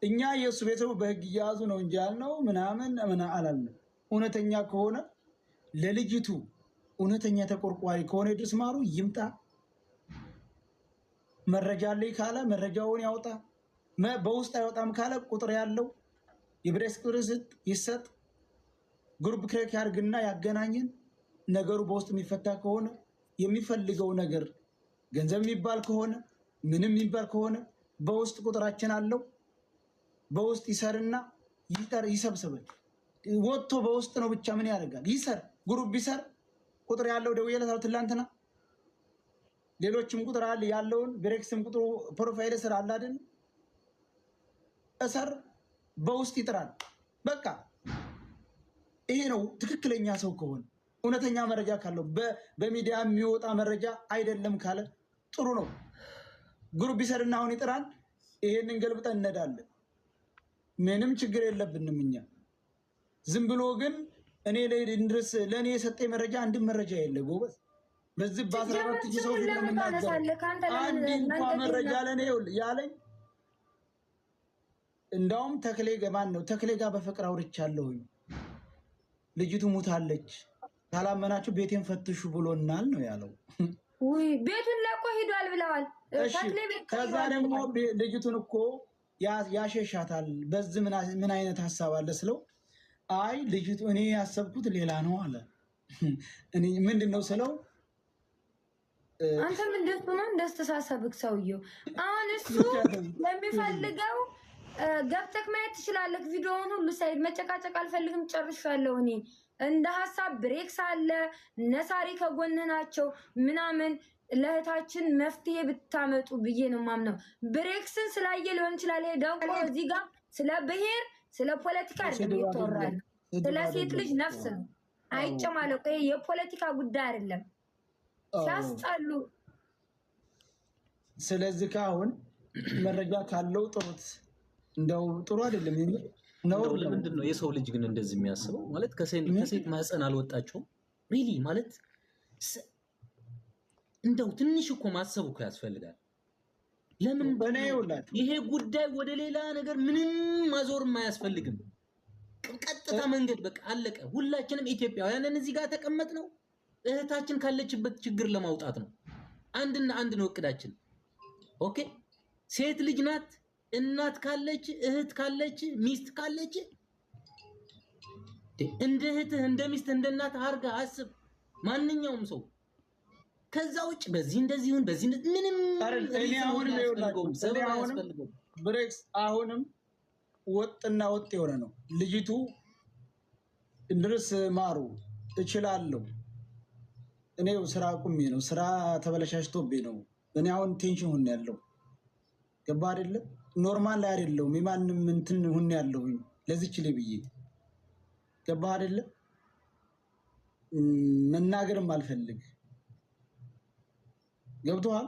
እኛ የእሱ ቤተሰቡ በህግ እያያዙ ነው እንጂ ያልነው ምናምን አላልንም። እውነተኛ ከሆነ ለልጅቱ እውነተኛ ተቆርቋሪ ከሆነ ይድረስ ማሩ ይምጣ። መረጃ አለኝ ካለ መረጃውን ያውጣ። በውስጥ አይወጣም ካለ ቁጥር ያለው የብሬክስ ቁጥር ይሰጥ። ግሩፕ ክሬክ ያርግና ያገናኝን። ነገሩ በውስጥ የሚፈታ ከሆነ የሚፈልገው ነገር ገንዘብ የሚባል ከሆነ ምንም የሚባል ከሆነ በውስጥ ቁጥራችን አለው። በውስጥ ይሰርና ይሰብስበን። ወጥቶ በውስጥ ነው ብቻ ምን ያደርጋል? ይሰር ግሩፕ ይሰር። ቁጥር ያለው ደውዬለታለሁ ትላንትና። ሌሎችም ቁጥር አለ ያለውን ብሬክስም ቁጥሩ ፕሮፋይል ስራ አለ አይደል? እሰር በውስጥ ይጥራል። በቃ ይሄ ነው ትክክለኛ ሰው ከሆነ እውነተኛ መረጃ ካለው በሚዲያ የሚወጣ መረጃ አይደለም ካለ ጥሩ ነው። ግሩፕ ይሰርና አሁን ይጥራል። ይሄንን ገልብጠን እንሄዳለን። ምንም ችግር የለብንም እኛ። ዝም ብሎ ግን እኔ ለድንድርስ ለኔ የሰጠኝ መረጃ አንድም መረጃ የለ ጎበዝ። በዚህ በ14 ሰው ፊት ለምናገር አንድ እንኳን መረጃ ለኔ ያለኝ እንዳውም ተክሌ ገማን ነው። ተክሌ ጋር በፍቅር አውርቻለሁኝ። ልጅቱ ሙታለች፣ ካላመናችሁ ቤቴን ፈትሹ ብሎናል ነው ያለው። ውይ ቤቱን ለቆ ሄዷል ብለዋል። ተክሌ ቤት ከዛ ደግሞ ልጅቱን እኮ ያሸሻታል። በዚህ ምን አይነት ሀሳብ አለ ስለው አይ ልጅቱ እኔ ያሰብኩት ሌላ ነው አለ። እኔ ምንድነው ስለው አንተ ምንድን ነው እንደስተሳሰብክ ሰውየው አሁን እሱ ለሚፈልገው ገብተክ ማየት ትችላለህ። ቪዲዮውን ሁሉ ሳይድ መጨቃጨቅ አልፈልግም፣ ጨርሻለሁ። እኔ እንደ ሀሳብ ብሬክስ አለ ነሳሪ ከጎንህ ናቸው ምናምን ለእህታችን መፍትሄ ብታመጡ ብዬ ነው ማምነው። ብሬክስን ስላየ ሊሆን ይችላል ሄደው እዚህ ጋር ስለ ብሔር ስለ ፖለቲካ አይደለም ይተወራል። ስለ ሴት ልጅ ነፍስ ነው። አይጨማለቁ። ይሄ የፖለቲካ ጉዳይ አይደለም። ሲያስጣሉ። ስለዚህ ካሁን መረጃ ካለው ጥሩት እንደው ጥሩ አይደለም ነው። ለምንድን ነው የሰው ልጅ ግን እንደዚህ የሚያስበው? ማለት ከሴት ማህፀን አልወጣቸውም ሪሊ ማለት እንደው ትንሽ እኮ ማሰብ እኮ ያስፈልጋል። ለምን ይሄ ጉዳይ ወደ ሌላ ነገር ምንም ማዞርም አያስፈልግም። ቀጥታ መንገድ በቃ አለቀ። ሁላችንም ኢትዮጵያውያንን እዚህ ጋር ተቀመጥነው እህታችን ካለችበት ችግር ለማውጣት ነው። አንድና አንድ ነው እቅዳችን። ኦኬ ሴት ልጅ ናት። እናት ካለች እህት ካለች ሚስት ካለች እንደ እህትህ እንደ ሚስት እንደ እናት አርጋ አስብ ማንኛውም ሰው። ከዛ ውጭ በዚህ እንደዚህ ይሁን በዚህ ምንም ብሬክስ አሁንም ወጥና ወጥ የሆነ ነው። ልጅቱ እንድርስ ማሩ እችላለሁ። እኔው ስራ ቁሜ ነው፣ ስራ ተበለሻሽቶብኝ ነው። እኔ አሁን ቴንሽን ሁን ያለው ገባ አይደለ? ኖርማል ላይ አይደለሁም። የማንም እንትን ሁን ያለሁኝ ለዚች ላይ ብዬ ገባ አይደለ? መናገርም አልፈልግ ገብቶሃል?